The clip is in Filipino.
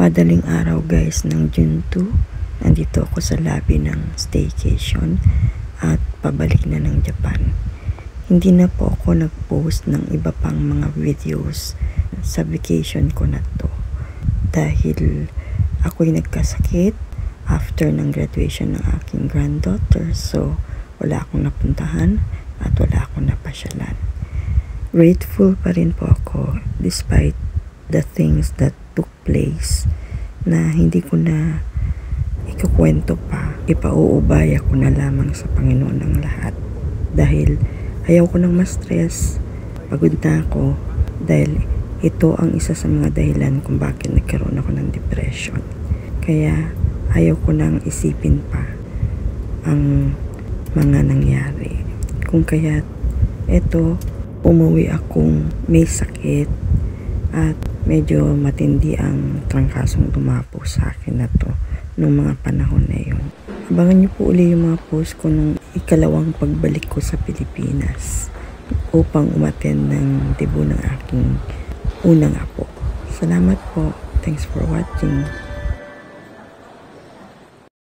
Madaling araw guys ng June 2. Nandito ako sa lobby ng staycation at pabalik na ng Japan. Hindi na po ako nag-post ng iba pang mga videos sa vacation ko na to. Dahil ako'y nagkasakit after ng graduation ng aking granddaughter. So wala akong napuntahan at wala akong napasyalan. Grateful pa rin po ako despite the things that took place na hindi ko na ikukwento pa. Ipauubaya ko na lamang sa Panginoon ang lahat. Dahil ayaw ko nang ma-stress. Pagod na ako dahil ito ang isa sa mga dahilan kung bakit nagkaroon ako ng depression. Kaya ayaw ko nang isipin pa ang mga nangyari. Kung kaya eto, umuwi akong may sakit at medyo matindi ang trangkasong dumapo sa akin na to nung mga panahon na yun. Abangan niyo po uli yung mga post ko nung ikalawang pagbalik ko sa Pilipinas upang umattend ng debut ng aking unang apo. Salamat po. Thanks for watching.